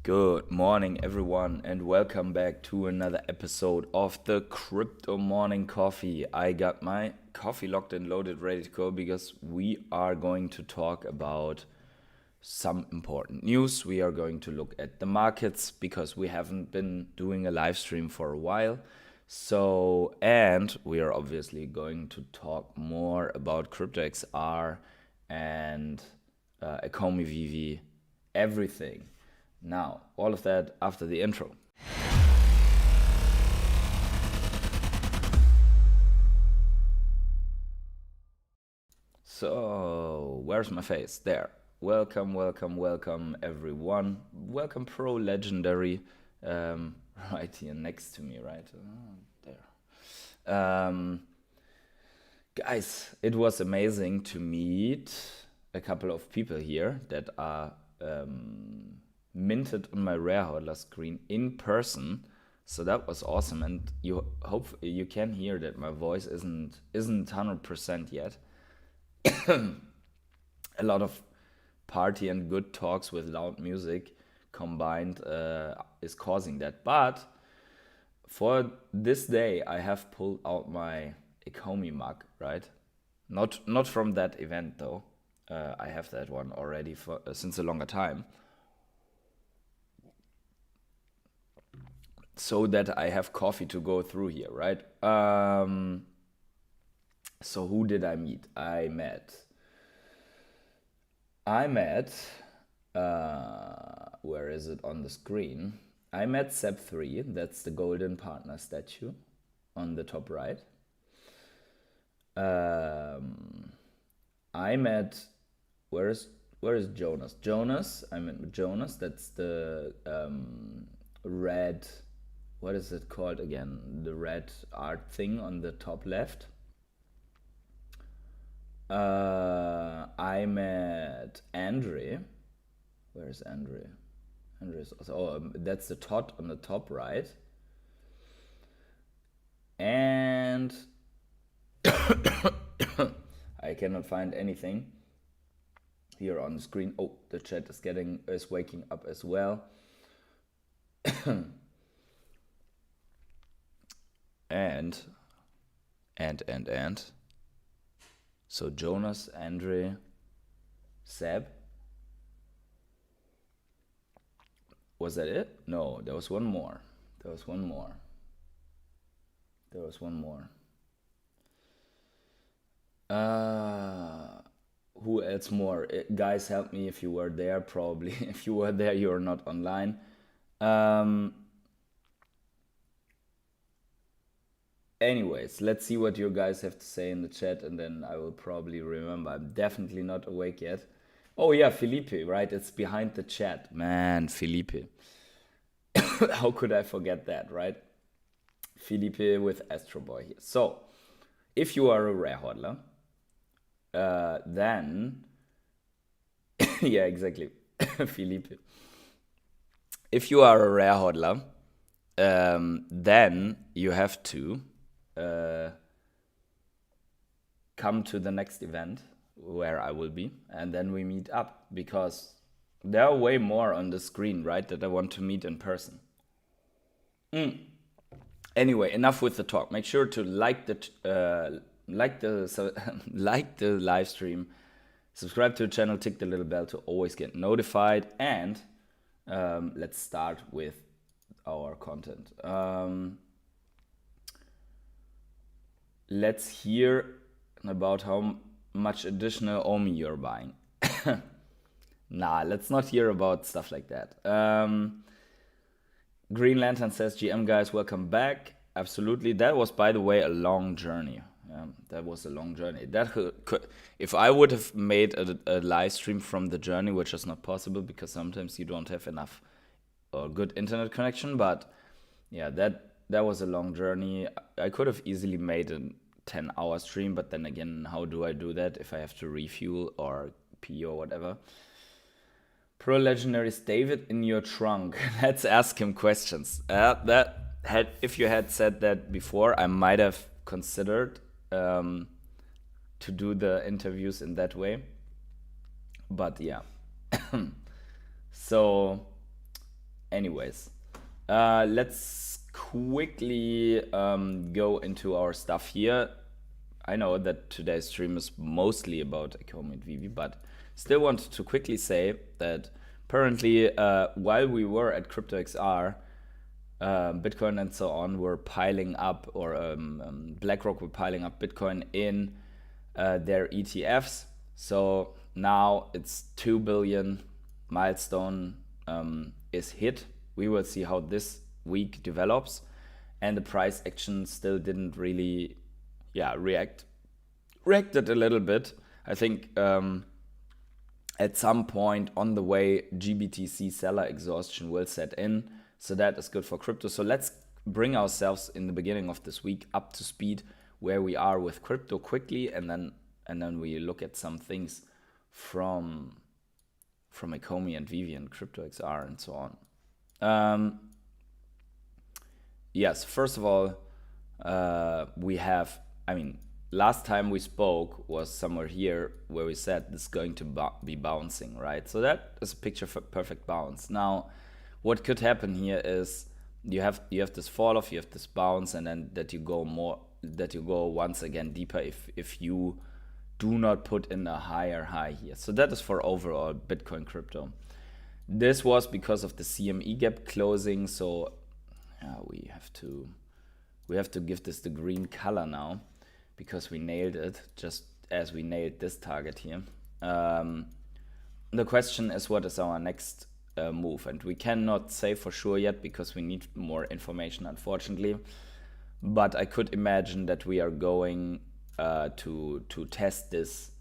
Good morning, everyone, and welcome back to another episode of the Crypto Morning Coffee. I got my coffee locked and loaded, ready to go because we are going to talk about some important news. We are going to look at the markets because we haven't been doing a live stream for a while. And we are obviously going to talk more about CryptoXR and Ecomi Veve, everything. Now, all of that after the intro. So, where's my face? There. Welcome, everyone. Welcome, Pro Legendary. Right here next to me, right? There. Guys, it was amazing to meet a couple of people here that are minted on my rare hodler screen in person. So that was awesome, and you hope you can hear that my voice isn't 100% yet. A lot of party and good talks with loud music combined is causing that. But for this day, I have pulled out my Ecomi mug, right? Not from that event though. I have that one already for since a longer time, so that I have coffee to go through here, right? So who did I meet? I met, where is it on the screen? I met Seb3, that's the golden partner statue on the top right. I met, where is Jonas? I met Jonas, that's the red, what is it called again? The red art thing on the top left. I met Andre. Where's Andre? Andre's also, that's the tot on the top right. And I cannot find anything here on the screen. Oh, the chat is waking up as well. and. So Jonas, Andre, Seb. Was that it? No, there was one more. Who else more? Guys, help me if you were there, probably. If you were there, you're not online. Anyways, let's see what you guys have to say in the chat, and then I will probably remember. I'm definitely not awake yet. Oh yeah, Felipe, right? It's behind the chat. Man, Felipe. How could I forget that, right? Felipe with Astro Boy here. So, if you are a rare hodler, then... yeah, exactly. Felipe. If you are a rare hodler, then you have to come to the next event where I will be, and then we meet up, because there are way more on the screen, right, that I want to meet in person. Anyway, enough with the talk. Make sure to like the like the live stream, subscribe to the channel, tick the little bell to always get notified, and let's start with our content. Let's hear about how much additional Omi you're buying. Nah, let's not hear about stuff like that. Green Lantern says, GM guys, welcome back. Absolutely. That was, by the way, a long journey. That was a long journey. If I would have made a live stream from the journey, which is not possible because sometimes you don't have enough or good internet connection, but yeah, that was a long journey. I could have easily made a 10-hour stream, but then again, how do I do that if I have to refuel or pee or whatever? Pro Legendary's David in your trunk. Let's ask him questions. If you had said that before, I might have considered to do the interviews in that way. But yeah. So Anyways, let's quickly go into our stuff here. I know that today's stream is mostly about Ecomi and Veve, but still wanted to quickly say that apparently while we were at CryptoXR, Bitcoin and so on were piling up, or BlackRock were piling up Bitcoin in their ETFs. So now it's 2 billion milestone is hit. We will see how this week develops, and the price action still didn't really reacted a little bit. I think at some point on the way GBTC seller exhaustion will set in, so that is good for crypto. So let's bring ourselves in the beginning of this week up to speed where we are with crypto quickly, and then we look at some things from Ecomi and Veve and CryptoXR and so on. Yes, first of all, we have, last time we spoke was somewhere here where we said this is going to be bouncing, right? So that is a picture for perfect bounce. Now, what could happen here is you have this fall off, you have this bounce, and then that you go once again deeper if you do not put in a higher high here. So that is for overall Bitcoin crypto. This was because of the CME gap closing. So we have to give this the green color now, because we nailed it, just as we nailed this target here. The question is, what is our next move? And we cannot say for sure yet because we need more information, unfortunately. But I could imagine that we are going to test this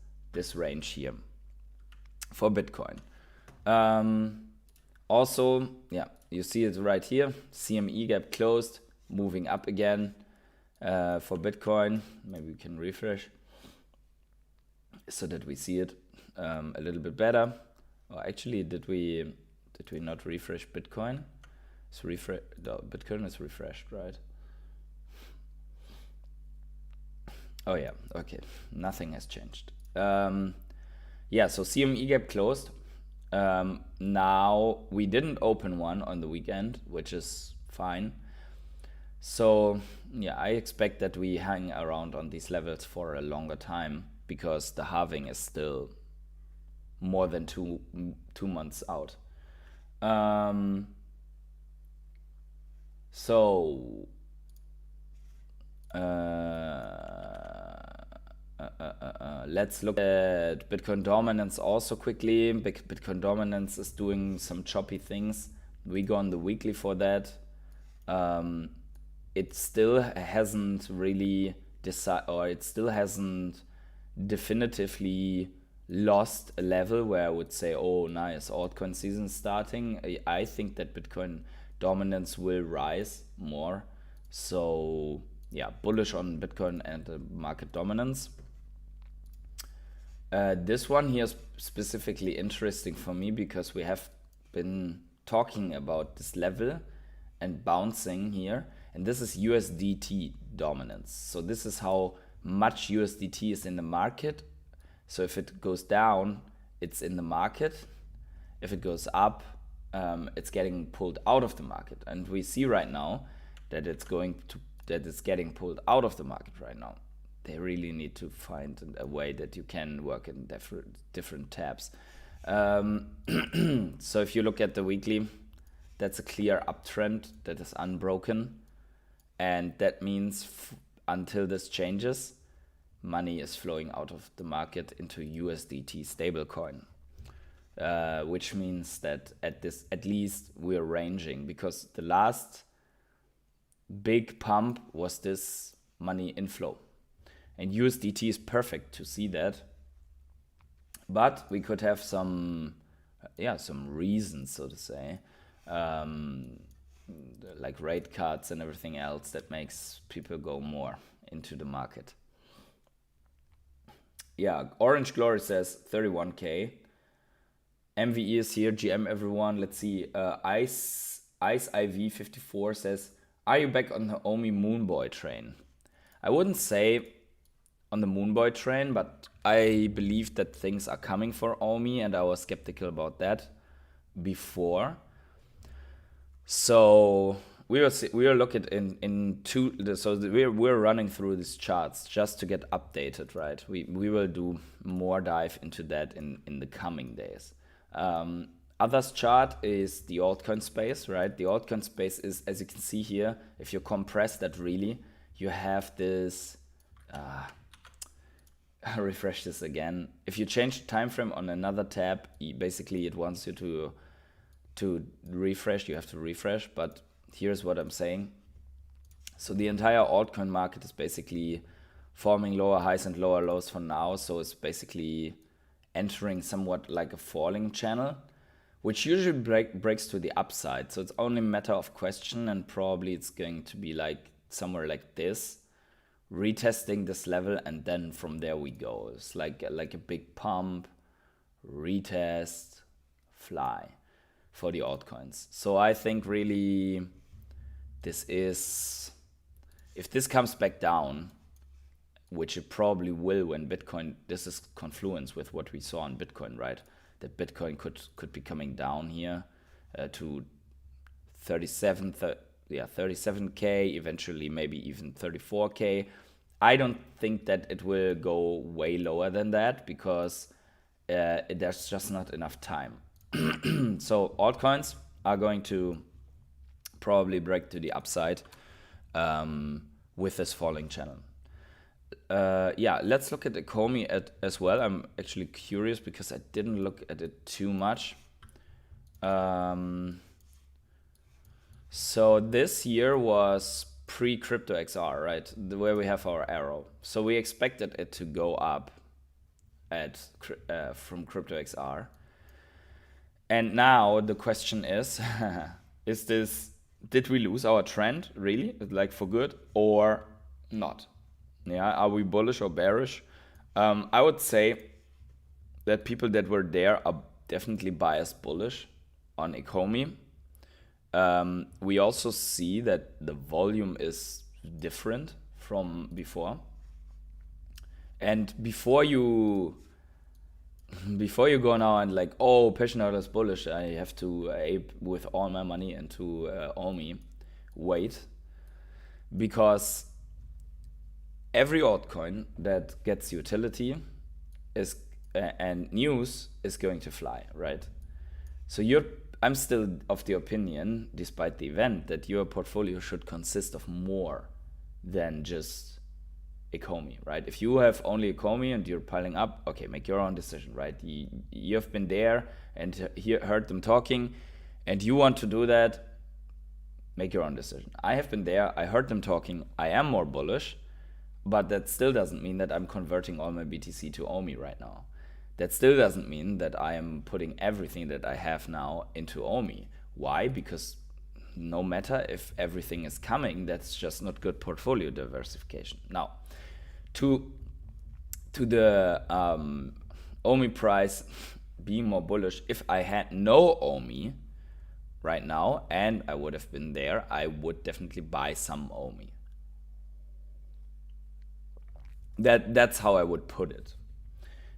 range here for Bitcoin. Also, you see it right here. CME gap closed, moving up again. For Bitcoin, maybe we can refresh so that we see it a little bit better. Or actually, did we not refresh Bitcoin? Bitcoin is refreshed, right? Oh yeah, okay. Nothing has changed. So CME gap closed. Now we didn't open one on the weekend, which is fine. So I expect that we hang around on these levels for a longer time, because the halving is still more than two months out. Let's look at Bitcoin dominance also quickly. Bitcoin dominance is doing some choppy things. We go on the weekly for that. It still hasn't really definitively lost a level where I would say, oh, nice, altcoin season starting. I think that Bitcoin dominance will rise more. So bullish on Bitcoin and the market dominance. This one here is specifically interesting for me because we have been talking about this level and bouncing here, and this is USDT dominance. So this is how much USDT is in the market. So if it goes down, it's in the market. If it goes up, it's getting pulled out of the market. And we see right now that it's getting pulled out of the market right now. They really need to find a way that you can work in different tabs. So if you look at the weekly, that's a clear uptrend that is unbroken. And that means until this changes, money is flowing out of the market into USDT stablecoin, which means that at least we're ranging, because the last big pump was this money inflow. And USDT is perfect to see that. But we could have some reasons, so to say, like rate cuts and everything else that makes people go more into the market. Orange Glory says 31K. MVE is here, GM everyone. Let's see. Ice IV 54 says, are you back on the Omi Moonboy train? I wouldn't say on the Moonboy train, but I believe that things are coming for Omi, and I was skeptical about that before. So we will look at in two. So we're running through these charts just to get updated, right? We will do more dive into that in the coming days. Others chart is the altcoin space, right? The altcoin space is, as you can see here, if you compress that really, you have this. Refresh this again. If you change the time frame on another tab, basically it wants you to refresh. You have to refresh, but here's what I'm saying. So the entire altcoin market is basically forming lower highs and lower lows for now. So it's basically entering somewhat like a falling channel, which usually breaks to the upside. So it's only a matter of question, and probably it's going to be like somewhere like this, retesting this level, and then from there we go. It's like a big pump, retest, fly for the altcoins. So I think really this is, if this comes back down, which it probably will when Bitcoin, this is confluence with what we saw on Bitcoin, right? That Bitcoin could be coming down here to 37K, eventually maybe even 34K. I don't think that it will go way lower than that, because there's just not enough time. So altcoins are going to probably break to the upside with this falling channel. Yeah, let's look at Ecomi as well. I'm actually curious because I didn't look at it too much. So this year was pre-Crypto XR, right? Where we have our arrow. So we expected it to go up from Crypto XR. And now the question is, did we lose our trend really, like for good, or not? Yeah, are we bullish or bearish? I would say that people that were there are definitely biased bullish on Ecomi. We also see that the volume is different from before. And before you go now and like, oh, Passionate is bullish, I have to ape with all my money into Omi, wait. Because every altcoin that gets utility is and news is going to fly, right? So I'm still of the opinion, despite the event, that your portfolio should consist of more than just Ecomi, right? If you have only Ecomi and you're piling up, okay, make your own decision, right? You've been there and heard them talking, and you want to do that, make your own decision. I have been there, I heard them talking, I am more bullish, but that still doesn't mean that I'm converting all my BTC to Omi right now. That still doesn't mean that I am putting everything that I have now into Omi. Why? Because no matter if everything is coming, that's just not good portfolio diversification. Now, to the Omi price being more bullish, if I had no Omi right now and I would have been there, I would definitely buy some Omi. That's how I would put it.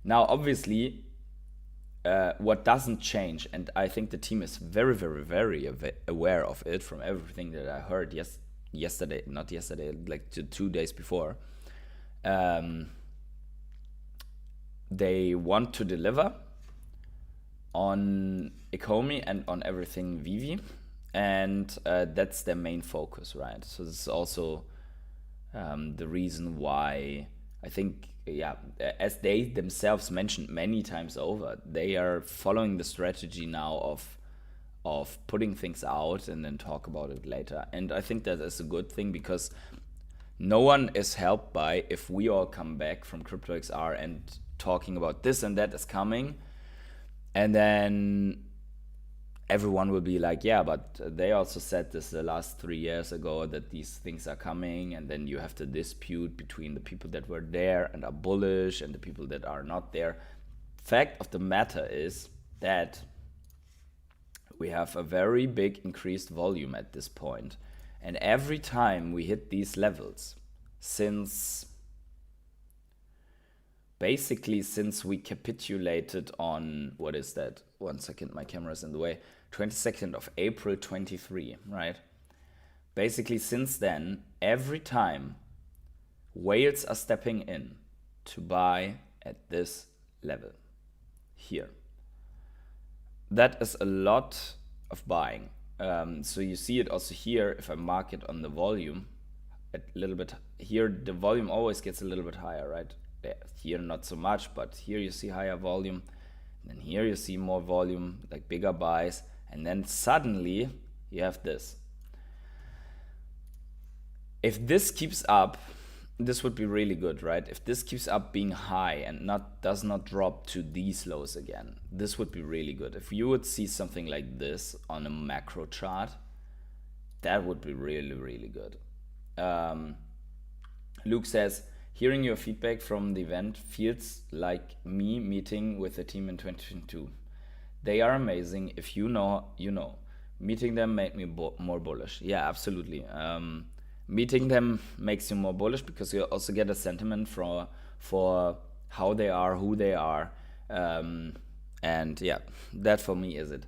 Now, obviously, what doesn't change, and I think the team is very, very, very aware of it from everything that I heard not yesterday, like 2 days before. They want to deliver on Ecomi and on everything Veve, and that's their main focus, right? So this is also the reason why I think, yeah, as they themselves mentioned many times over, they are following the strategy now of putting things out and then talk about it later. And I think that is a good thing, because no one is helped by if we all come back from Crypto XR and talking about this and that is coming, and then everyone will be like, yeah, but they also said this the last 3 years ago that these things are coming, and then you have the dispute between the people that were there and are bullish and the people that are not there. Fact of the matter is that we have a very big increased volume at this point, and every time we hit these levels, since we capitulated on, what is that? 1 second, my camera's in the way. 22nd of April 23, right? Basically, since then, every time whales are stepping in to buy at this level here. That is a lot of buying. So you see it also here. If I mark it on the volume a little bit here, the volume always gets a little bit higher, right? Here not so much, but here you see higher volume. And here you see more volume, like bigger buys. And then suddenly you have this. If this keeps up, this would be really good, right? If this keeps up being high and does not drop to these lows again, this would be really good. If you would see something like this on a macro chart, that would be really, really good. Luke says, hearing your feedback from the event feels like me meeting with the team in 2022. They are amazing. If you know, you know. Meeting them made me more bullish. Yeah, absolutely. Meeting them makes you more bullish because you also get a sentiment for how they are, who they are, and yeah, that for me is it.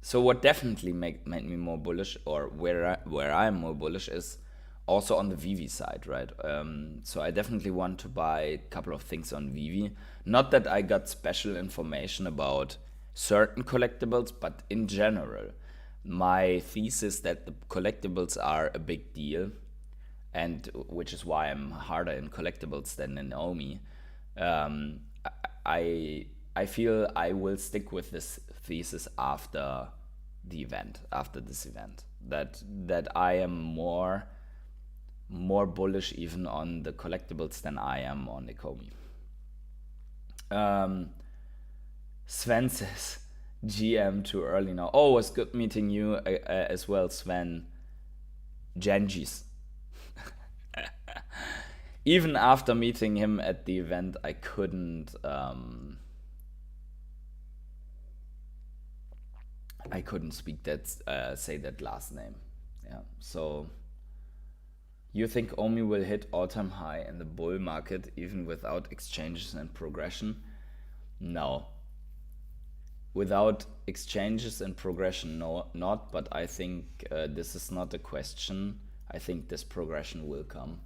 So what definitely made me more bullish, or where I'm more bullish, is also on the Veve side, right? So I definitely want to buy a couple of things on Veve. Not that I got special information about certain collectibles, but in general, my thesis that the collectibles are a big deal, and which is why I'm harder in collectibles than in Ecomi. I feel I will stick with this thesis after the event, after this event, that I am more bullish even on the collectibles than I am on Ecomi. Sven says, GM too early now. Oh, it was good meeting you as well, Sven. Genjis. Even after meeting him at the event, I couldn't speak that, say that last name. Yeah. So you think Ecomi will hit all-time high in the bull market even without exchanges and progression? No. Without exchanges and progression, no, not. But I think this is not a question. I think this progression will come.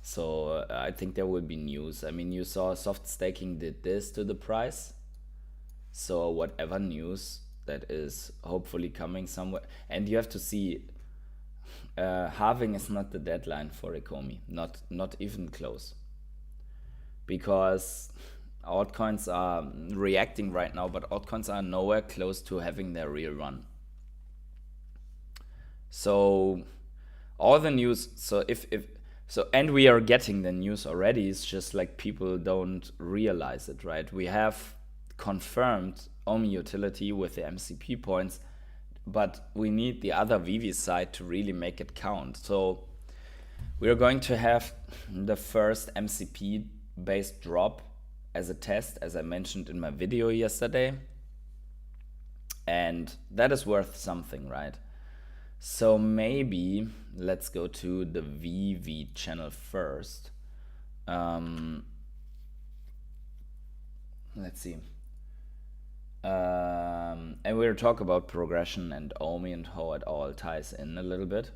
So I think there will be news. I mean, you saw soft staking did this to the price. So whatever news that is hopefully coming somewhere. And you have to see, halving is not the deadline for Ecomi. Not even close. Because altcoins are reacting right now, but altcoins are nowhere close to having their real run. So all the news, and we are getting the news already, it's just like people don't realize it, right? We have confirmed Ecomi utility with the MCP points, but we need the other Veve side to really make it count. So we are going to have the first MCP based drop as a test, as I mentioned in my video yesterday. And that is worth something, right? So maybe let's go to the Veve channel first. Let's see. And we'll talk about progression and Ecomi and how it all ties in a little bit.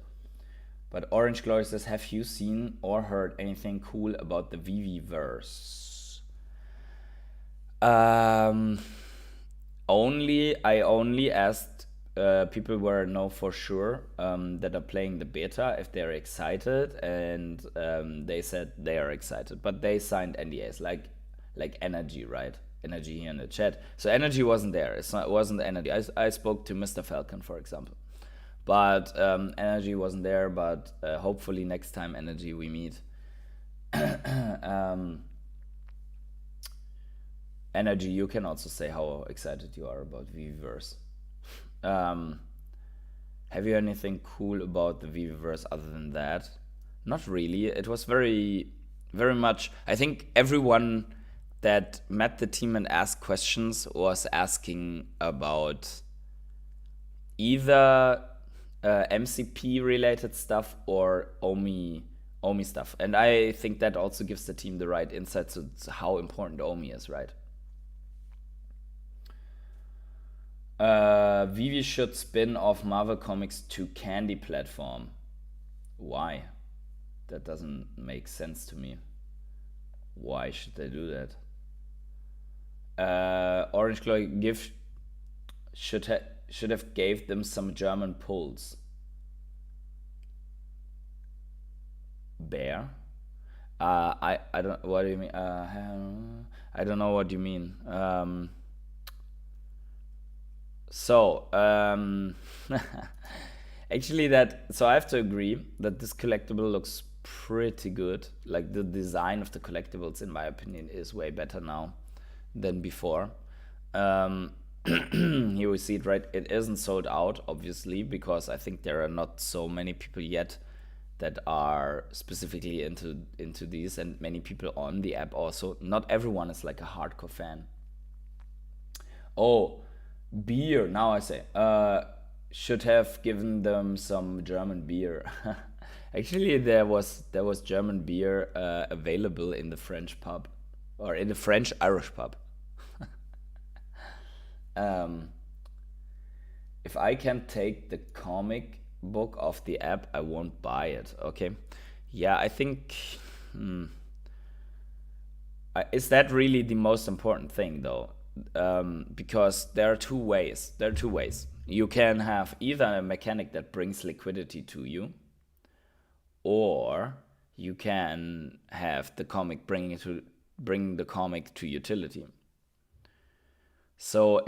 But Orange Glory says, have you seen or heard anything cool about the veveverse? I only asked people who know for sure that are playing the beta if they're excited, and they said they are excited, but they signed NDAs like Energy, right? Energy here in the chat. So Energy wasn't there. It wasn't Energy. I spoke to Mr. Falcon, for example, but Energy wasn't there. But hopefully next time Energy we meet. Energy, you can also say how excited you are about Veveverse. Have you anything cool about the Veveverse other than that? Not really. It was very, very much. I think everyone that met the team and asked questions was asking about either MCP related stuff or Ecomi stuff. And I think that also gives the team the right insight to how important Ecomi is, right? Veve should spin off Marvel Comics to Candy platform. Why? That doesn't make sense to me. Why should they do that? Orange Glory should have gave them some German pulls. Bear? I don't. What do you mean? I don't know what you mean. Actually, I have to agree that this collectible looks pretty good. Like the design of the collectibles, in my opinion, is way better now than before. Here we see it, right? It isn't sold out, obviously, because I think there are not so many people yet that are specifically into these, and many people on the app also. Not everyone is like a hardcore fan. Oh, beer. Now I say, should have given them some German beer. Actually, there was German beer available in the French pub, or in the French Irish pub. If I can take the comic book off the app, I won't buy it. Okay, yeah, I think. Is that really the most important thing, though? Because there are two ways. You can have either a mechanic that brings liquidity to you, or you can have the comic bring the comic to utility. So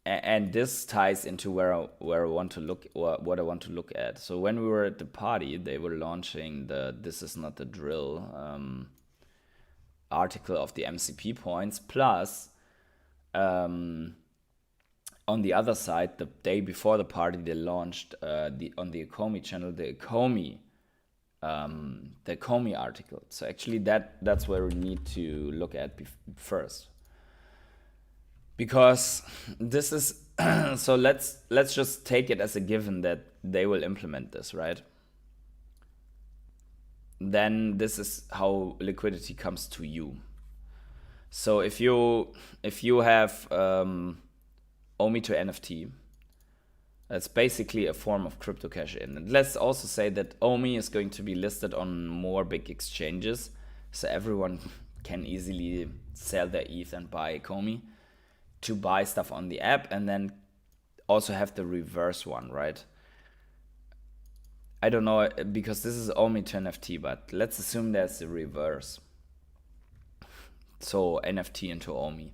and this ties into where I want to look, or what I want to look at. So when we were at the party, they were launching the "This is not the drill" article of the MCP points. Plus, on the other side, the day before the party, they launched on the Ecomi channel the Ecomi article. So actually, that's where we need to look at first. Because this is so let's just take it as a given that they will implement this, right? Then this is how liquidity comes to you. So if you have OMI to NFT, that's basically a form of crypto cash in. And let's also say that OMI is going to be listed on more big exchanges, so everyone can easily sell their ETH and buy Ecomi to buy stuff on the app, and then also have the reverse one, right? I don't know, because this is OMI to NFT, but let's assume there's the reverse. So NFT into OMI.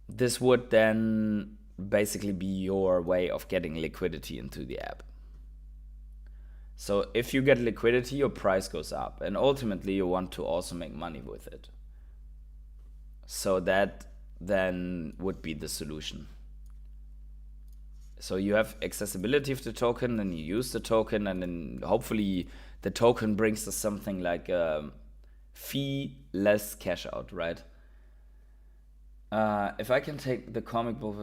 This would then basically be your way of getting liquidity into the app. So if you get liquidity, your price goes up, and ultimately you want to also make money with it. So that then would be the solution. So you have accessibility of the token, and you use the token, and then hopefully the token brings us something like fee less cash out, right? If I can take the comic book,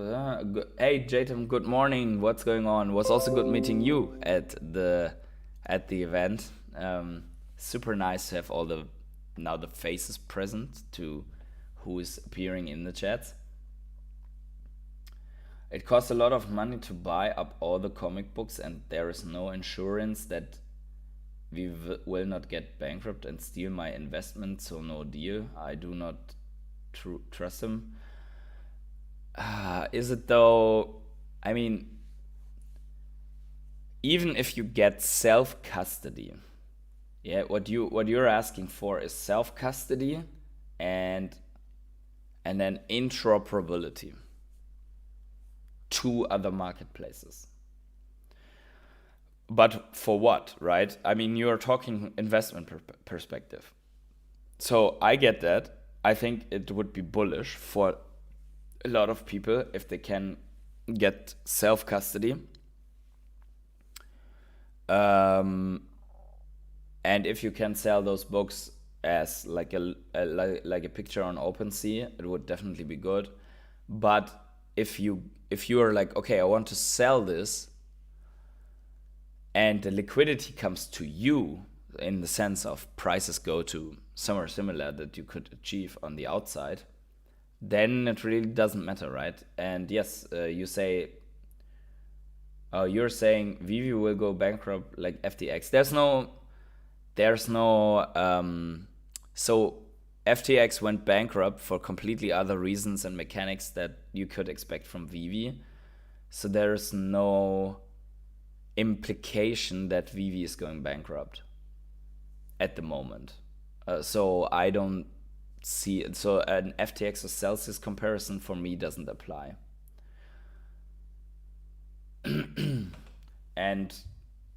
hey Jatam, good morning. What's going on? Was also good meeting you at the event. Super nice to have all the faces present to who is appearing in the chats. It costs a lot of money to buy up all the comic books, and there is no insurance that we will not get bankrupt and steal my investment, so no deal. I do not trust him. Is it though? I mean, even if you get self-custody, yeah, what you're asking for is self-custody and then interoperability to other marketplaces. But for what, right? I mean, you're talking investment perspective. So I get that. I think it would be bullish for a lot of people if they can get self-custody. And if you can sell those books as like a picture on OpenSea, it would definitely be good. But if you are like, okay, I want to sell this, and the liquidity comes to you in the sense of prices go to somewhere similar that you could achieve on the outside, then it really doesn't matter, right? And yes, you say, you're saying Veve will go bankrupt like FTX. So FTX went bankrupt for completely other reasons and mechanics that you could expect from Veve. So there's no implication that Veve is going bankrupt at the moment. So I don't see it. So an FTX or Celsius comparison for me doesn't apply. And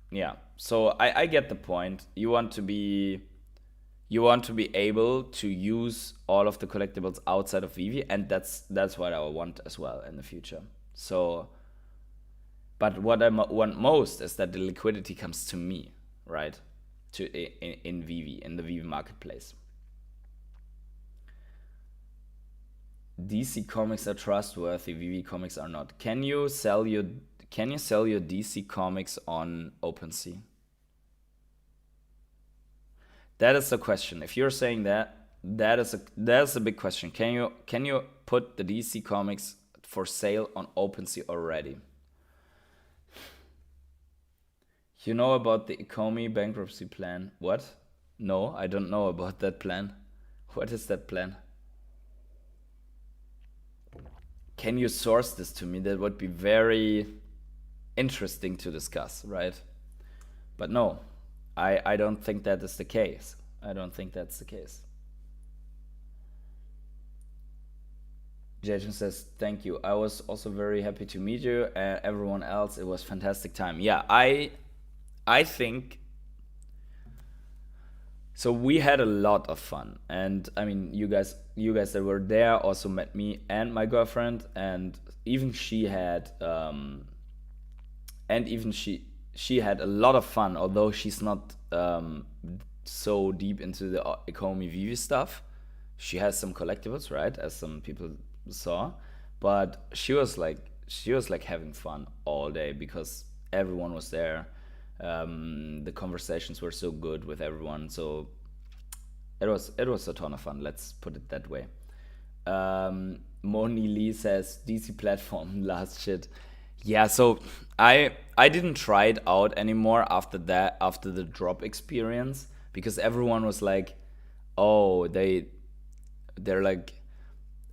yeah, so I get the point. You want to be able to use all of the collectibles outside of Veve, and that's what I want as well in the future. So, but what I want most is that the liquidity comes to me, right? In Veve, in the Veve marketplace. DC comics are trustworthy, Veve comics are not. Can you sell your DC comics on OpenSea? That is the question. If you're saying that is a big question. Can you put the DC comics for sale on OpenSea already? You know about the Ecomi bankruptcy plan? What? No, I don't know about that plan. What is that plan? Can you source this to me? That would be very interesting to discuss, right? But no, I don't think that is the case. I don't think that's the case. Jason says, thank you. I was also very happy to meet you. Everyone else, it was fantastic time. Yeah, I think so. We had a lot of fun, and I mean, you guys that were there also met me and my girlfriend, and even she had she had a lot of fun. Although she's not so deep into the Ecomi Veve stuff, she has some collectibles, right? As some people saw, but she was like having fun all day because everyone was there. The conversations were so good with everyone, so it was a ton of fun. Let's put it that way. Moni Lee says DC platform last shit. Yeah, so I didn't try it out anymore after the drop experience, because everyone was like, oh, they're like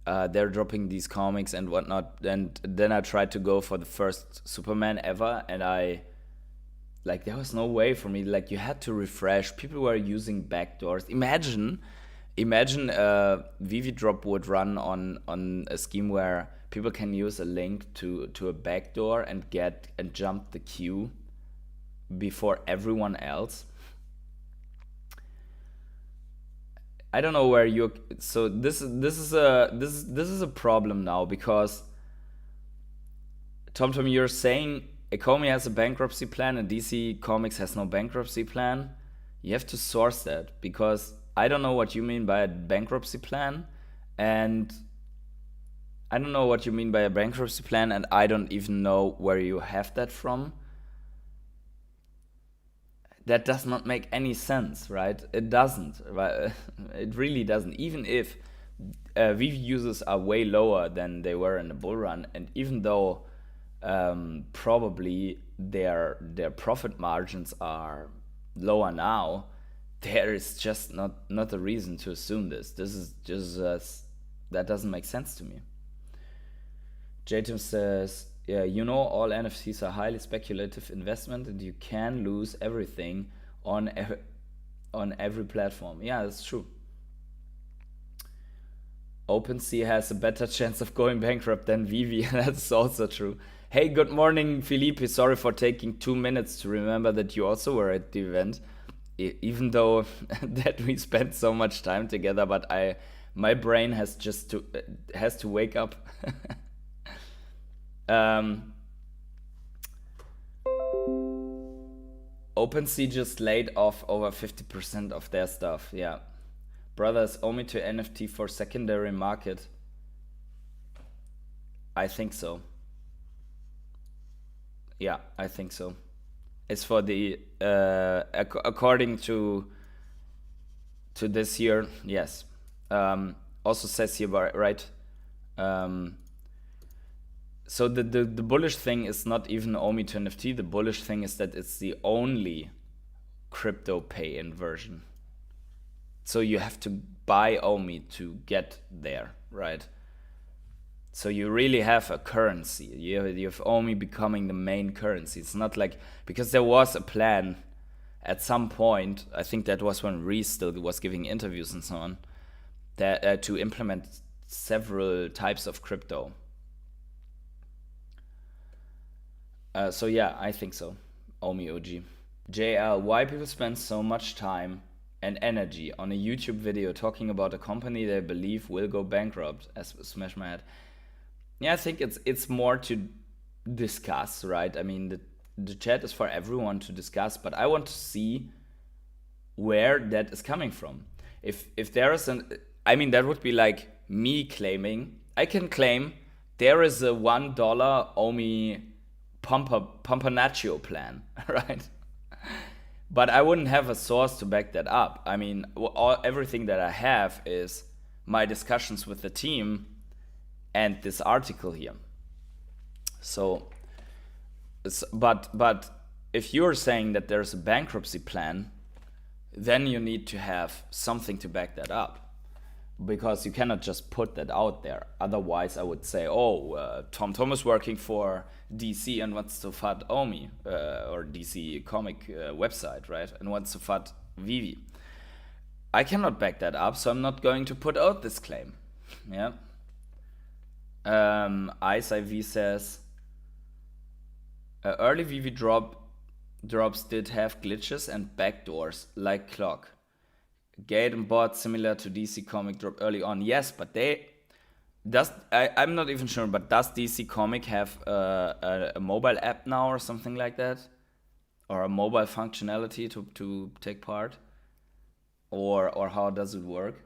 they're dropping these comics and whatnot. And then I tried to go for the first Superman ever, and there was no way for me. Like, you had to refresh. People were using backdoors. Imagine Veve drop would run on a scheme where people can use a link to a backdoor and jump the queue before everyone else. I don't know where you. So this is a problem now, because TomTom, you're saying Ecomi has a bankruptcy plan and DC Comics has no bankruptcy plan. You have to source that, because I don't know what you mean by a bankruptcy plan, and I don't know what you mean by a bankruptcy plan, and I don't even know where you have that from. That does not make any sense, right? It doesn't, right? It really doesn't. Even if Veve users are way lower than they were in the bull run, and even though probably their profit margins are lower now, there is just not a reason to assume this. This is just that doesn't make sense to me. Jatim says, yeah, all NFTs are highly speculative investment, and you can lose everything on every platform. Yeah, that's true. OpenSea has a better chance of going bankrupt than Veve. That's also true. Hey, good morning, Felipe. Sorry for taking 2 minutes to remember that you also were at the event, even though that we spent so much time together. But my brain has to wake up. OpenSea just laid off over 50% of their stuff. Yeah, brothers, owe me to NFT for secondary market. I think so. Yeah, I think so. It's for the according to this year. Yes. Also says here, right? So the bullish thing is not even Omi to NFT. The bullish thing is that it's the only crypto pay-in version. So you have to buy Omi to get there, right? So you really have a currency. You have Omi becoming the main currency. It's not like, because there was a plan at some point, I think that was when Reese still was giving interviews and so on, that to implement several types of crypto. So yeah, I think so. Omi OG. JL, why people spend so much time and energy on a YouTube video talking about a company they believe will go bankrupt? As smash my head. Yeah, I think it's more to discuss, right? I mean, the chat is for everyone to discuss, but I want to see where that is coming from. If there is I mean, that would be like me claiming, I can claim there is a $1 Omi Pompanaccio plan, right? But I wouldn't have a source to back that up. I mean, everything that I have is my discussions with the team and this article here. So, but if you're saying that there's a bankruptcy plan, then you need to have something to back that up, because you cannot just put that out there. Otherwise, I would say, Tom Thomas working for DC and wants to fund Omi, or DC comic website, right? And wants to fund Veve. I cannot back that up, so I'm not going to put out this claim. Yeah. ISIV says, early Veve drops did have glitches and backdoors like clock. Gate and bot similar to DC Comic drop early on. Yes, but I'm not even sure, but does DC Comic have a mobile app now or something like that? Or a mobile functionality to take part? Or how does it work?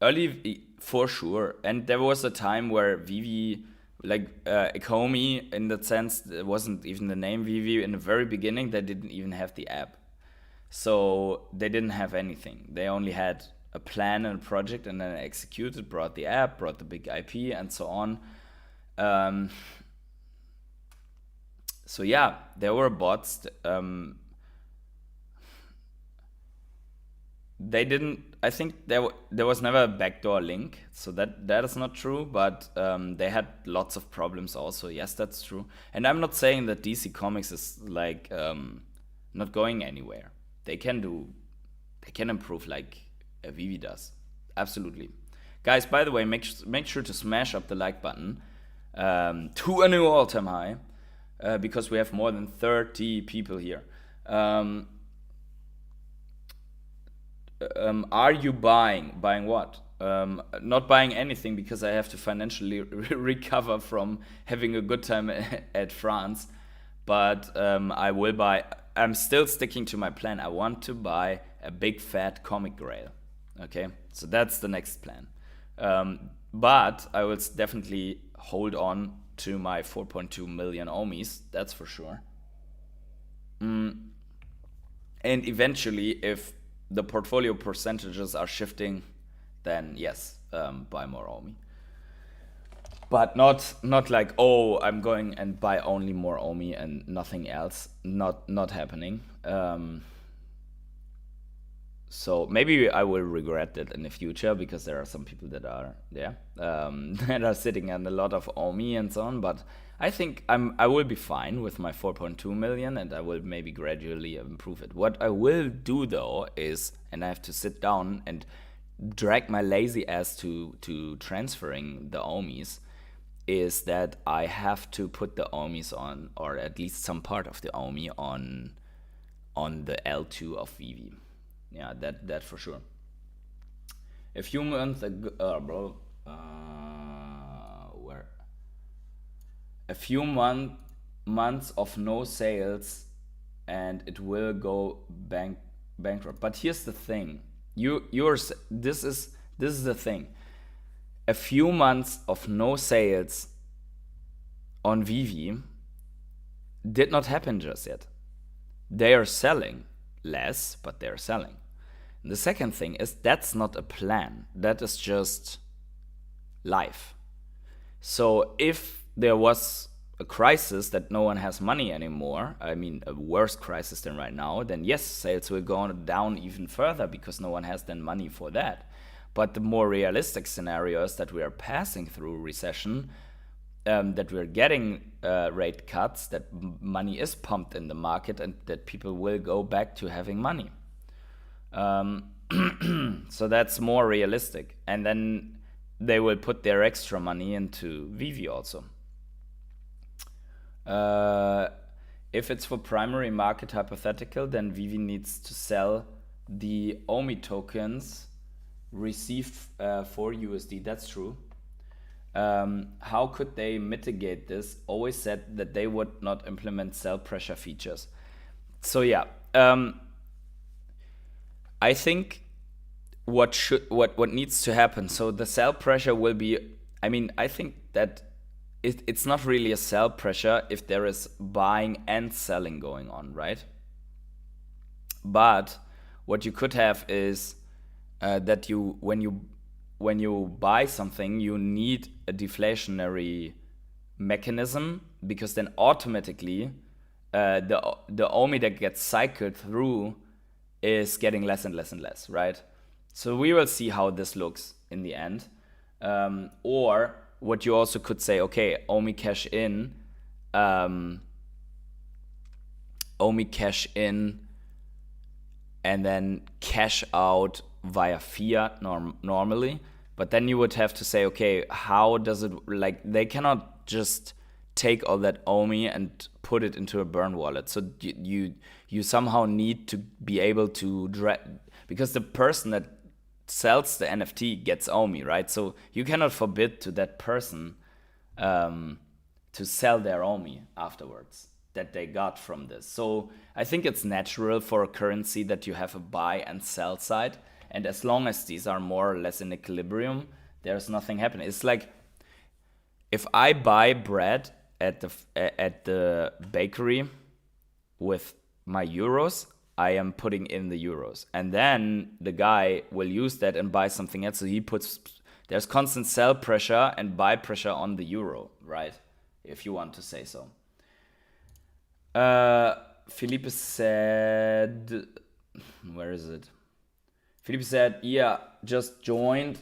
Early, for sure. And there was a time where Veve, like Ecomi, in that sense, it wasn't even the name Veve. In the very beginning, they didn't even have the app. So they didn't have anything. They only had a plan and a project, and then executed, brought the app, brought the big IP, and so on. So yeah, there were bots. They didn't. I think there was never a backdoor link, so that is not true. But they had lots of problems also. Yes, that's true. And I'm not saying that DC Comics is like not going anywhere. They can improve like Veve does. Absolutely, guys. By the way, make sure to smash up the like button to a new all-time high, because we have more than 30 people here. Are you buying? Buying what? Not buying anything, because I have to financially recover from having a good time at France. But I will buy. I'm still sticking to my plan. I want to buy a big fat comic grail. Okay, so that's the next plan. But I will definitely hold on to my 4.2 million Omis. That's for sure. And eventually, if the portfolio percentages are shifting, then yes, buy more Omi. But not like, I'm going and buy only more Omi and nothing else. Not happening. So maybe I will regret it in the future, because there are some people that are that are sitting on a lot of Omi and so on. But I think I will be fine with my 4.2 million, and I will maybe gradually improve it. What I will do though is, and I have to sit down and drag my lazy ass to transferring the Omis, is that I have to put the Omis on, or at least some part of the Omi on the L2 of Veve. Yeah, that for sure. A few months ago, where? A few months of no sales, and it will go bankrupt. But here's the thing: this is the thing. A few months of no sales on Veve did not happen just yet. They are selling less, but they're selling. The second thing is that's not a plan. That is just life. So if there was a crisis that no one has money anymore, I mean a worse crisis than right now, then yes, sales will go down even further because no one has then money for that. But the more realistic scenario is that we are passing through recession, that we're getting rate cuts, that money is pumped in the market, and that people will go back to having money. So that's more realistic. And then they will put their extra money into Veve also. If it's for primary market hypothetical, then Veve needs to sell the Omi tokens received for USD. That's true. How could they mitigate this? Always said that they would not implement sell pressure features. So yeah, I think what needs to happen. So the sell pressure will be. I mean, I think that it's not really a sell pressure if there is buying and selling going on, right? But what you could have is that when you buy something, you need a deflationary mechanism, because then automatically the Omi that gets cycled through is getting less and less and less, right? So we will see how this looks in the end. Or what you also could say, okay, Omi cash in, and then cash out via fiat normally. But then you would have to say, okay, how does it, like, they cannot just take all that Omi and put it into a burn wallet. So you somehow need to be able to because the person that sells the NFT gets Omi, right? So you cannot forbid to that person to sell their Omi afterwards that they got from this. So I think it's natural for a currency that you have a buy and sell side. And as long as these are more or less in equilibrium, there's nothing happening. It's like if I buy bread at the bakery with my euros, I am putting in the euros. And then the guy will use that and buy something else. So there's constant sell pressure and buy pressure on the euro, right? If you want to say so. Felipe said, where is it? Felipe said, yeah, just joined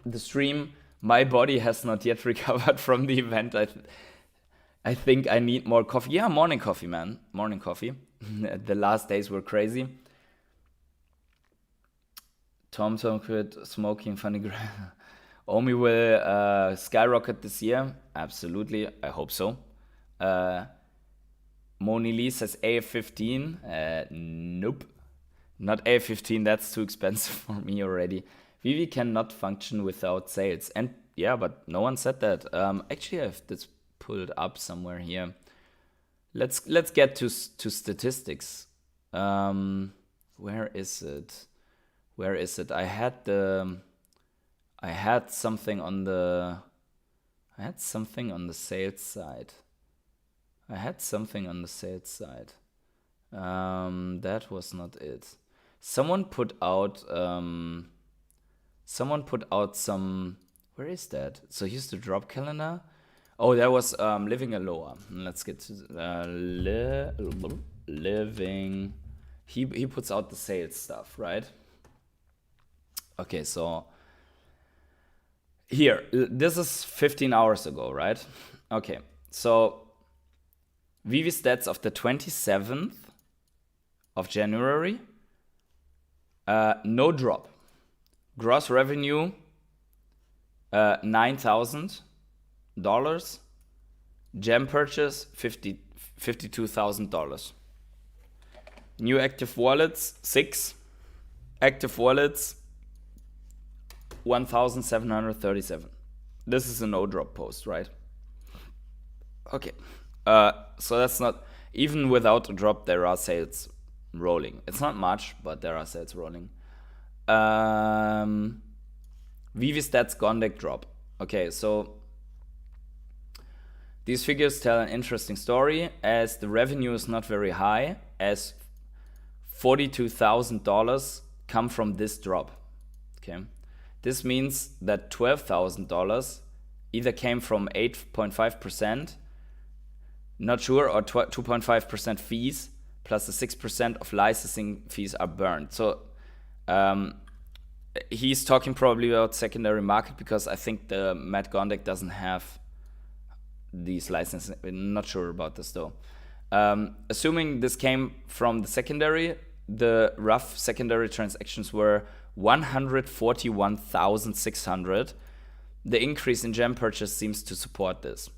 the stream. My body has not yet recovered from the event. I think I need more coffee. Yeah, morning coffee, man. Morning coffee. The last days were crazy. Tom quit smoking funny. Omi will skyrocket this year. Absolutely. I hope so. Moni Lee says AF15. Nope. Not AF15. That's too expensive for me already. Veve cannot function without sales. And yeah, but no one said that. Actually, I have this pulled up somewhere here. Let's get to statistics. Where is it? I had something on the sales side. That was not it. Someone put out some. Where is that? So here's the drop calendar. Oh, that was Living Aloha. Let's get to Living. He puts out the sales stuff, right? Okay, so here, this is 15 hours ago, right? Okay, so Veve stats of the 27th of January. No drop. Gross revenue, $9,000. Gem purchase, $52,000. New active wallets, 6. Active wallets, 1,737. This is a no drop post, right? Okay. So that's not, even without a drop, there are sales rolling. It's not much, but there are sales rolling. Veve stats Gondek drop. Okay, so these figures tell an interesting story, as the revenue is not very high, as $42,000 come from this drop. Okay, this means that $12,000 either came from 8.5%, not sure, or 2.5% fees, plus the 6% of licensing fees are burned. So he's talking probably about secondary market, because I think the Matt Gondek doesn't have these licenses. I'm not sure about this though. Assuming this came from the secondary, the rough secondary transactions were 141,600. The increase in gem purchase seems to support this.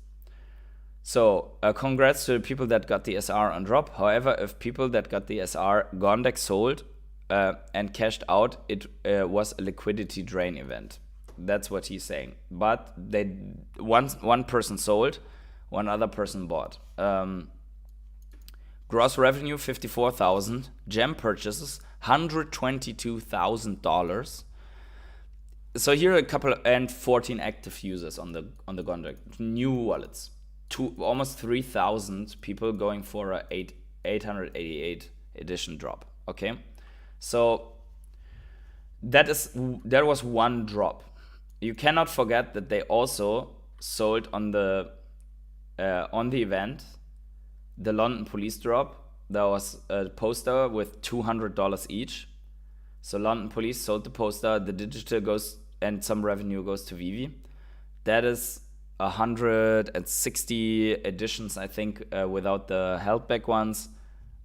So congrats to the people that got the SR on drop. However, if people that got the SR Gondek sold and cashed out, it was a liquidity drain event. That's what he's saying. But one person sold, one other person bought. Gross revenue 54,000, gem purchases $122,000. So here are a couple, and 14 active users on the Gondek. New wallets, almost 3,000 people going for a 888 edition drop. Okay, so that was one drop. You cannot forget that they also sold on the event the London police drop. There was a poster with $200 each. So London police sold the poster, the digital goes, and some revenue goes to Veve. That is 160 editions, I think, without the held back ones,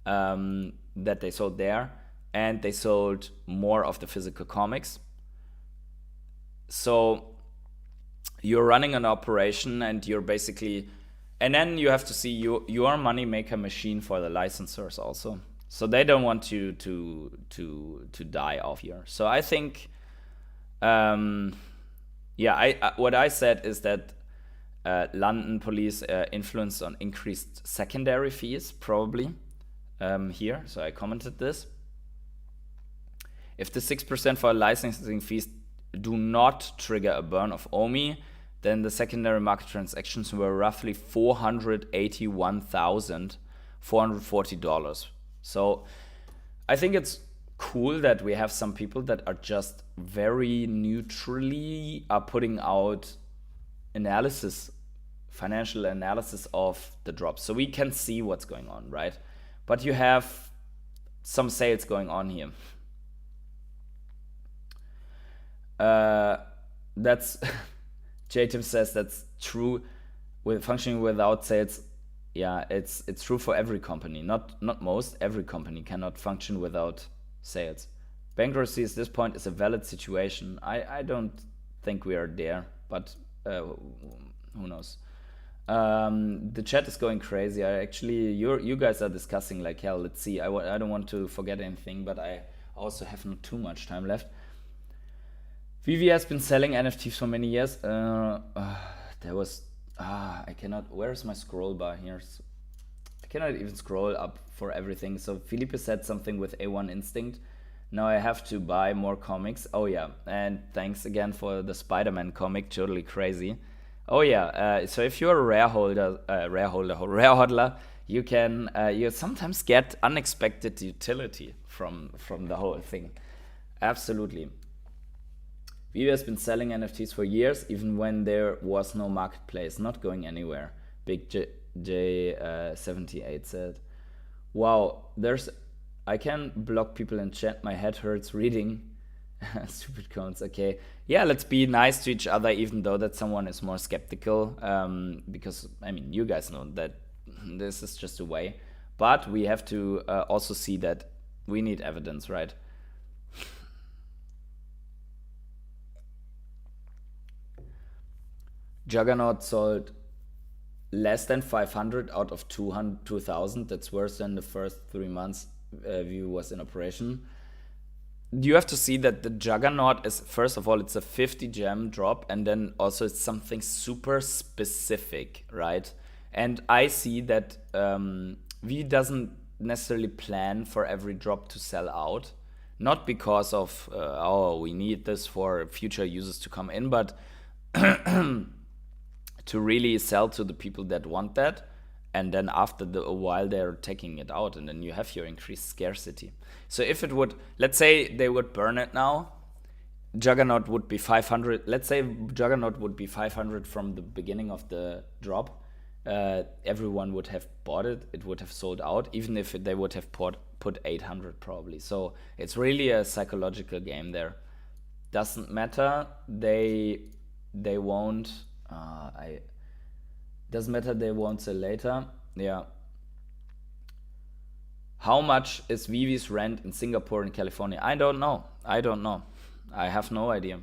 that they sold there. And they sold more of the physical comics. So you're running an operation, and you're basically, and then you have to see your money maker machine for the licensors also. So they don't want you to die off here. So I think, what I said is that London police influenced on increased secondary fees, probably here. So I commented this. If the 6% for licensing fees do not trigger a burn of OMI, then the secondary market transactions were roughly $481,440. So I think it's cool that we have some people that are just very neutrally are putting out financial analysis of the drops. So we can see what's going on, right? But you have some sales going on here. That's JTim says that's true with functioning without sales. Yeah, it's true for every company, not most. Every company cannot function without sales. Bankruptcy at this point is a valid situation. I don't think we are there, but who knows? The chat is going crazy. You guys are discussing like hell. Let's see. I don't want to forget anything, but I also have not too much time left. Veve has been selling NFTs for many years. I cannot, where's my scroll bar here? I cannot even scroll up for everything. So Felipe said something with A1 Instinct. Now I have to buy more comics. Oh yeah, and thanks again for the Spider-Man comic, totally crazy. Oh yeah, so if you're a rare hodler, you can you sometimes get unexpected utility from the whole thing. Absolutely. Veve has been selling NFTs for years, even when there was no marketplace, not going anywhere. Big J78 said. Wow, I can block people in chat, my head hurts reading. Stupid cones, okay. Yeah, let's be nice to each other, even though that someone is more skeptical. Because, I mean, you guys know that this is just a way. But we have to also see that we need evidence, right? Juggernaut sold less than 500 out of 2,000. That's worse than the first 3 months Veve was in operation. You have to see that the Juggernaut is, first of all, it's a 50 gem drop, and then also it's something super specific, right? And I see that Veve doesn't necessarily plan for every drop to sell out. Not because of, we need this for future users to come in, but to really sell to the people that want that. and then after a while they're taking it out, and then you have your increased scarcity. So if it would, let's say they would burn it now, Juggernaut would be 500. Let's say Juggernaut would be 500 from the beginning of the drop. Everyone would have bought it. It would have sold out, even if they would have put 800 probably. So it's really a psychological game there. Doesn't matter. They won't. Doesn't matter. They won't sell later. Yeah. How much is Veve's rent in Singapore and California? I don't know. I have no idea.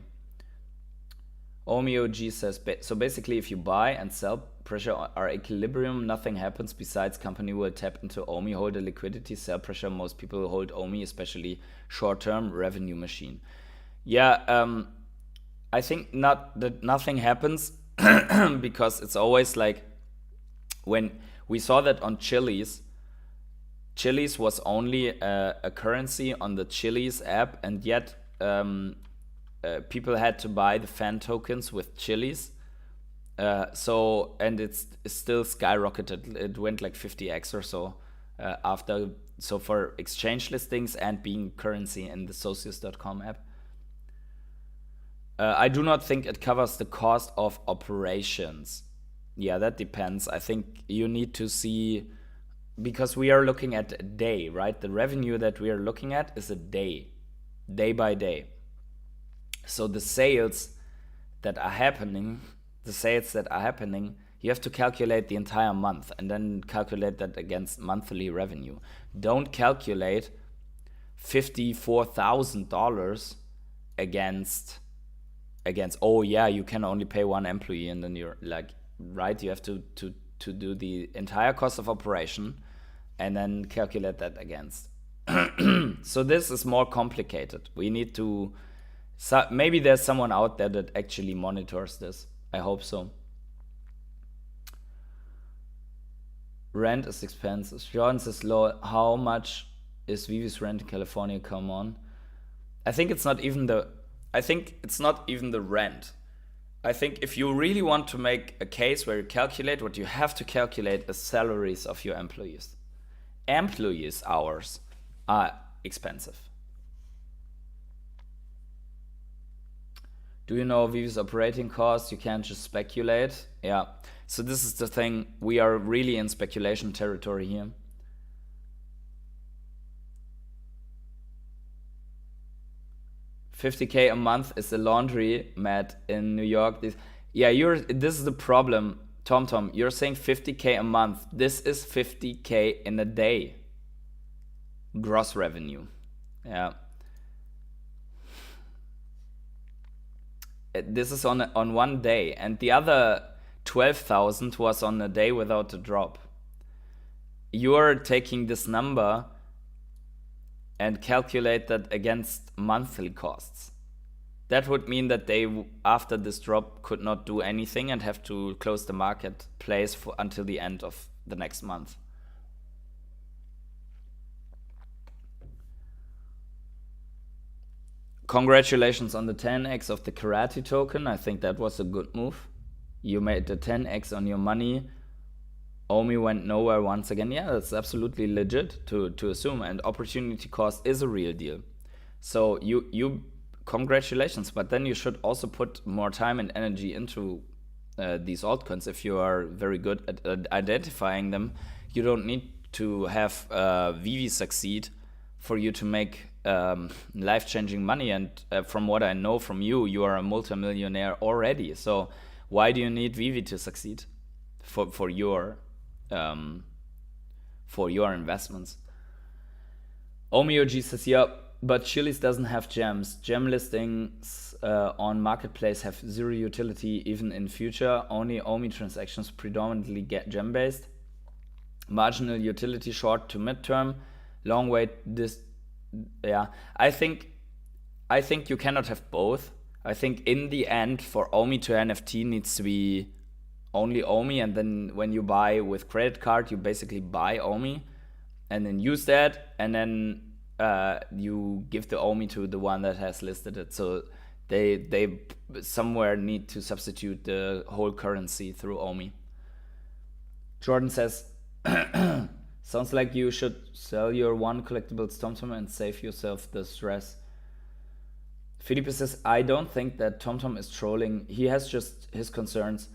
OMIOG says, so basically if you buy and sell, pressure are equilibrium, nothing happens besides company will tap into OMI, hold the liquidity, sell pressure, most people hold OMI, especially short-term revenue machine. Yeah, I think not that nothing happens because it's always like when we saw that on Chili's was only a currency on the Chili's app, and yet people had to buy the fan tokens with Chili's. So, and it's still skyrocketed. It went like 50x or so after. So for exchange listings and being currency in the Socios.com app. I do not think it covers the cost of operations. Yeah, that depends. I think you need to see, because we are looking at a day, right? The revenue that we are looking at is a day by day. So the sales that are happening, you have to calculate the entire month and then calculate that against monthly revenue. Don't calculate $54,000 against, oh yeah, you can only pay one employee, and then you're like, right, you have to do the entire cost of operation and then calculate that against. So this is more complicated. We need to, maybe there's someone out there that actually monitors this. I hope so. Rent is expensive. Jordan says low. How much is Veve's rent in California? Come on. I think it's not even the rent. I think if you really want to make a case where you calculate, what you have to calculate is salaries of your employees. Employees' hours are expensive. Do you know Veve's operating costs? You can't just speculate. Yeah. So this is the thing. We are really in speculation territory here. $50K a month is a laundry mat in New York. This is the problem, Tom. You're saying $50K a month. This is $50K in a day. Gross revenue. Yeah. This is on one day, and the other 12,000 was on a day without a drop. You're taking this number and calculate that against monthly costs. That would mean that they, after this drop, could not do anything and have to close the marketplace until the end of the next month. Congratulations on the 10x of the karate token. I think that was a good move. You made the 10x on your money. OMI went nowhere once again. Yeah, that's absolutely legit to assume. And opportunity cost is a real deal. So you congratulations. But then you should also put more time and energy into these altcoins. If you are very good at identifying them, you don't need to have Veve succeed for you to make life-changing money. And from what I know from you, you are a multimillionaire already. So why do you need Veve to succeed for your investments? OMIOG says, yeah, but Chili's doesn't have gems. Gem listings on marketplace have zero utility even in future. Only OMI transactions predominantly get gem-based. Marginal utility short to midterm. Long wait this. Yeah, I think you cannot have both. I think in the end, for OMI to NFT needs to be only OMI, and then when you buy with credit card, you basically buy OMI and then use that, and then you give the OMI to the one that has listed it. So they somewhere need to substitute the whole currency through OMI. Jordan says, Sounds like you should sell your one collectible TomTom and save yourself the stress. Felipe says, I don't think that TomTom is trolling. He has just his concerns.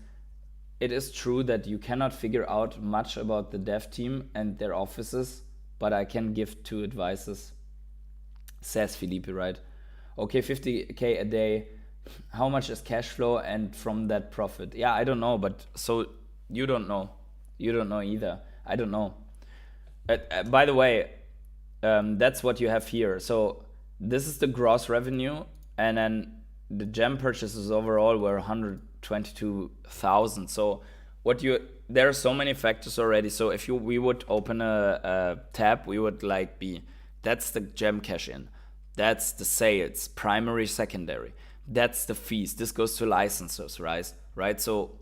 It is true that you cannot figure out much about the dev team and their offices, but I can give two advices. Says Felipe, right? Okay, 50k a day. How much is cash flow and from that profit? Yeah, I don't know, but so you don't know. You don't know either. I don't know. By the way, that's what you have here. So this is the gross revenue, and then the gem purchases overall were 122,000. So there are so many factors already. So if we would open a tab, we would like that's the gem cash in, that's the sales, primary, secondary, that's the fees. This goes to licensors, right? So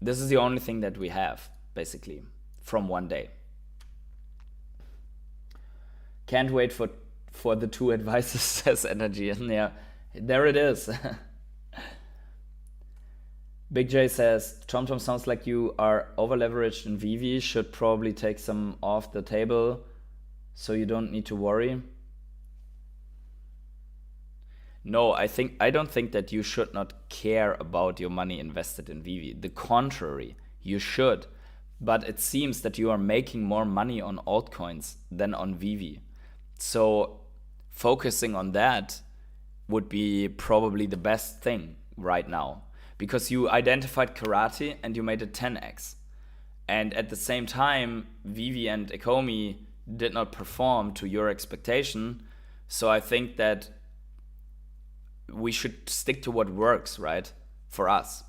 this is the only thing that we have basically from one day. Can't wait for the two advices, says Energy. And yeah, there it is. Big J says, TomTom sounds like you are over leveraged in Veve. Should probably take some off the table so you don't need to worry. No, I don't think that you should not care about your money invested in Veve. The contrary, you should. But it seems that you are making more money on altcoins than on Veve. So focusing on that would be probably the best thing right now, because you identified karate and you made it 10x. And at the same time, Veve and Ecomi did not perform to your expectation. So I think that we should stick to what works, right, for us.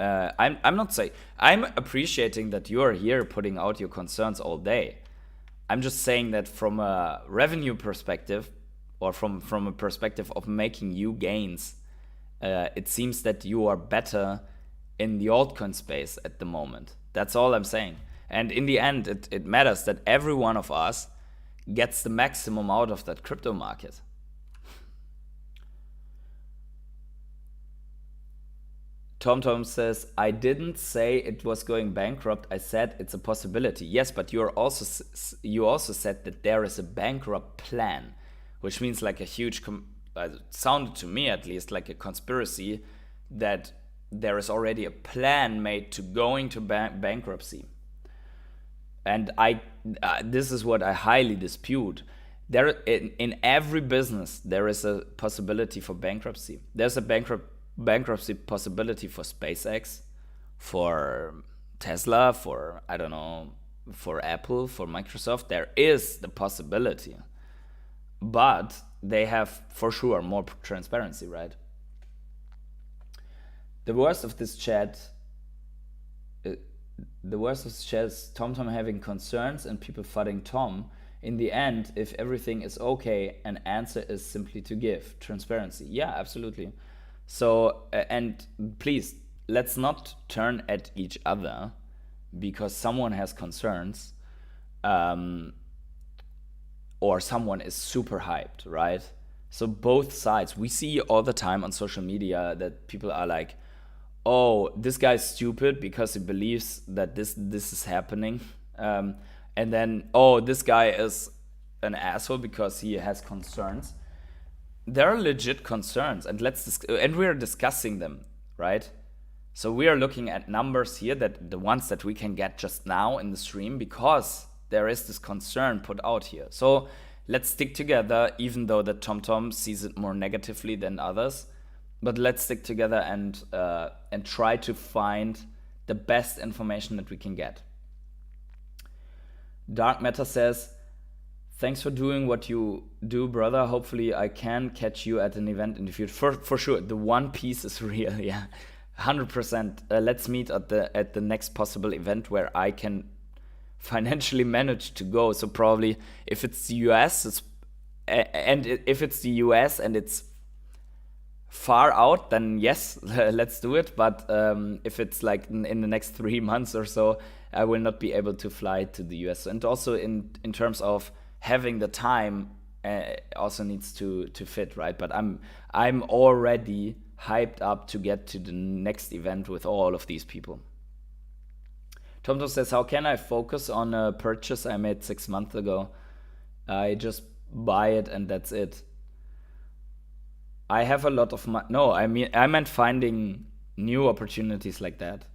I'm not saying, I'm appreciating that you are here putting out your concerns all day. I'm just saying that from a revenue perspective, or from a perspective of making you gains, it seems that you are better in the altcoin space at the moment. That's all I'm saying. And in the end, it matters that every one of us gets the maximum out of that crypto market. TomTom says, I didn't say it was going bankrupt. I said it's a possibility. Yes, but you also said that there is a bankrupt plan, which means like a huge, it sounded to me at least like a conspiracy that there is already a plan made to going to bankruptcy. And this is what I highly dispute. There, in every business, there is a possibility for bankruptcy. There's a bankruptcy possibility for SpaceX, for Tesla, for, I don't know, for Apple, for Microsoft. There is the possibility, but they have for sure more transparency, right? The worst of this chat is TomTom having concerns and people fudding Tom. In the end, if everything is okay, an answer is simply to give transparency. Yeah, absolutely. So, and please, let's not turn at each other because someone has concerns, or someone is super hyped, right? So both sides, we see all the time on social media that people are like, oh, this guy's stupid because he believes that this is happening. And then, oh, this guy is an asshole because he has concerns. There are legit concerns, and we are discussing them, right? So we are looking at numbers here, that the ones that we can get just now in the stream, because there is this concern put out here. So let's stick together, even though that TomTom sees it more negatively than others. But let's stick together and try to find the best information that we can get. Dark Matter says, thanks for doing what you do, brother. Hopefully I can catch you at an event in the future. For sure, the One Piece is real, yeah. 100%. Let's meet at the next possible event where I can financially manage to go. So probably if it's the US, if it's the US and it's far out, then yes, let's do it. But if it's like in the next 3 months or so, I will not be able to fly to the US. And also in terms of having the time, also needs to fit, right? But I'm already hyped up to get to the next event with all of these people. Tomto says, how can I focus on a purchase I made 6 months ago? I just buy it and that's it. I have a lot of money. No, I meant finding new opportunities like that.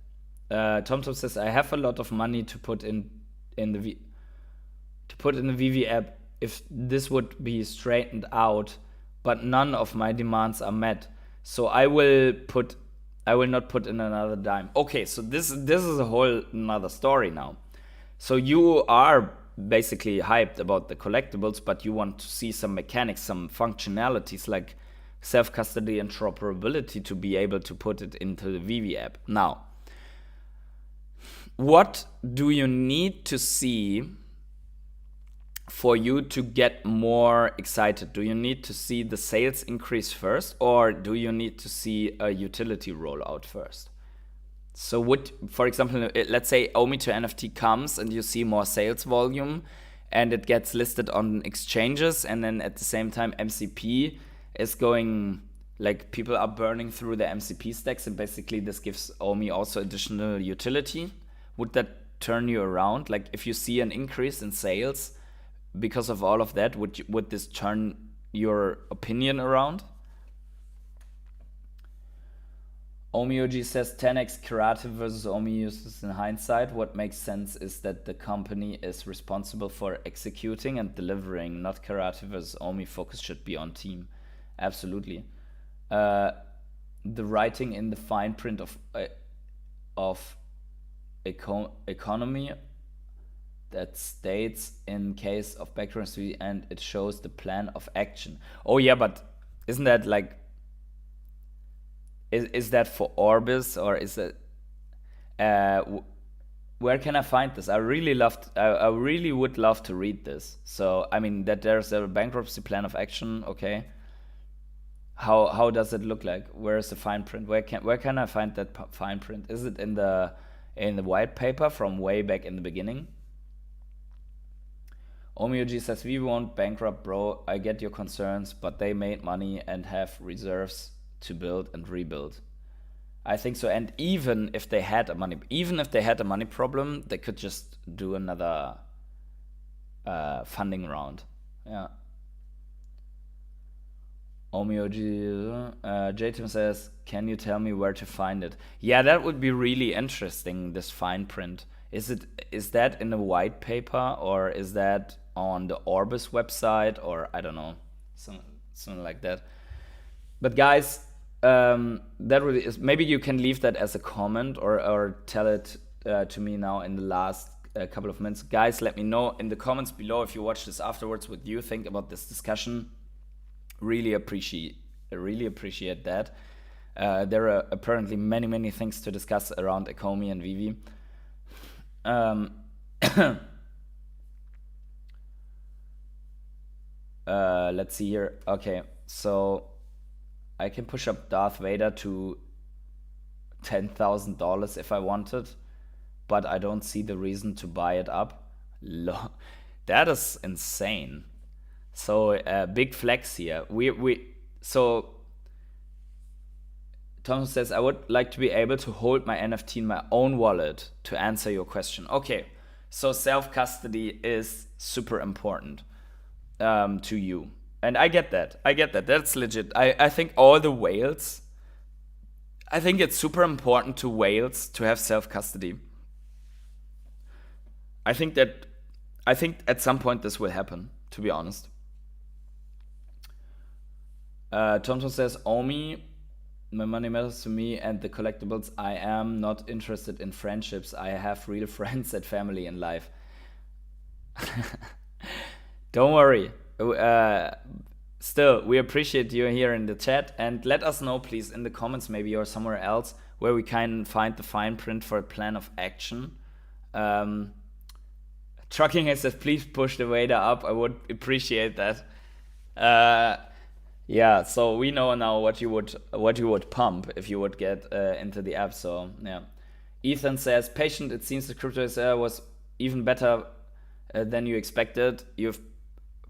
TomTom says, I have a lot of money to put in the Veve app if this would be straightened out, but none of my demands are met. So I will not put in another dime. Okay, so this is a whole another story now. So you are basically hyped about the collectibles, but you want to see some mechanics, some functionalities like self-custody and interoperability to be able to put it into the Veve app. Now, what do you need to see for you to get more excited? Do you need to see the sales increase first, or do you need to see a utility rollout first? So for example, let's say Omi to NFT comes and you see more sales volume and it gets listed on exchanges, and then at the same time MCP is going, like people are burning through the MCP stacks, and basically this gives Omi also additional utility. Would that turn you around? Like if you see an increase in sales because of all of that, would this turn your opinion around? OmiOG says 10x Karate versus Omi uses in hindsight. What makes sense is that the company is responsible for executing and delivering, not Karate versus Omi. Focus should be on team. Absolutely. The writing in the fine print of Ecomi that states in case of background and it shows the plan of action. Oh yeah, but isn't that like, is that for Orbis, or is it where can I find this? I really would love to read this. So I mean that there's a bankruptcy plan of action, okay. How does it look like? Where is the fine print? Where can I find that fine print? Is it in the white paper from way back in the beginning? OmiOG says, we won't bankrupt, bro. I get your concerns, but they made money and have reserves to build and rebuild. I think so. And even if they had a money problem, they could just do another funding round. Yeah. OmiOG, JTim says, can you tell me where to find it? Yeah, that would be really interesting, this fine print. Is that in a white paper, or is that on the Orbis website, or I don't know, something like that. But guys, that really is, maybe you can leave that as a comment or tell it to me now in the last couple of minutes. Guys, let me know in the comments below if you watch this afterwards what you think about this discussion. Really appreciate that. There are apparently many things to discuss around Ecomi and Veve. Let's see here. Okay, so I can push up Darth Vader to $10,000 if I wanted, but I don't see the reason to buy it up. That is insane. So big flex here. So Thomas says, I would like to be able to hold my NFT in my own wallet to answer your question. Okay, so self-custody is super important to you. And I get that. That's legit. I think all the whales, I think it's super important to whales to have self-custody. I think at some point this will happen, to be honest. TomTom says, Omi, my money matters to me and the collectibles. I am not interested in friendships. I have real friends and family in life. Don't worry. Still, we appreciate you here in the chat, and let us know please in the comments maybe or somewhere else where we can find the fine print for a plan of action. Trucking has said, please push the Vader up. I would appreciate that. Yeah, so we know now what you would pump if you would get into the app. So yeah, Ethan says, patient. It seems the crypto was even better than you expected. You've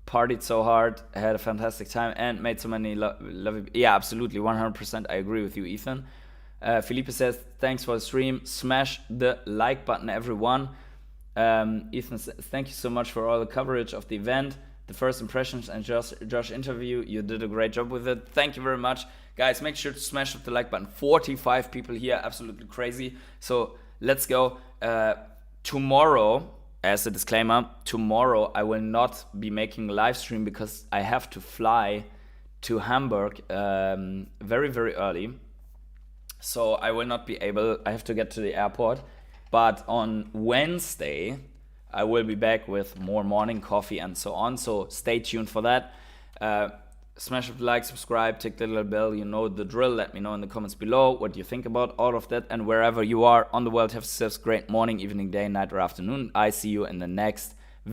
partied so hard, had a fantastic time, and made so many lovely. Yeah, absolutely, 100%. I agree with you, Ethan. Felipe says, thanks for the stream. Smash the like button, everyone. Ethan says, thank you so much for all the coverage of the event, the first impressions, and Josh interview. You did a great job with it. Thank you very much. Guys, make sure to smash the like button. 45 people here, absolutely crazy. So let's go. Tomorrow, as a disclaimer, tomorrow I will not be making a live stream because I have to fly to Hamburg very, very early. So I will not be able, I have to get to the airport. But on Wednesday, I will be back with more morning coffee and so on. So stay tuned for that. Smash up the like, subscribe, tick the little bell. You know the drill. Let me know in the comments below what you think about all of that. And wherever you are on the world, have yourselves a great morning, evening, day, night, or afternoon. I see you in the next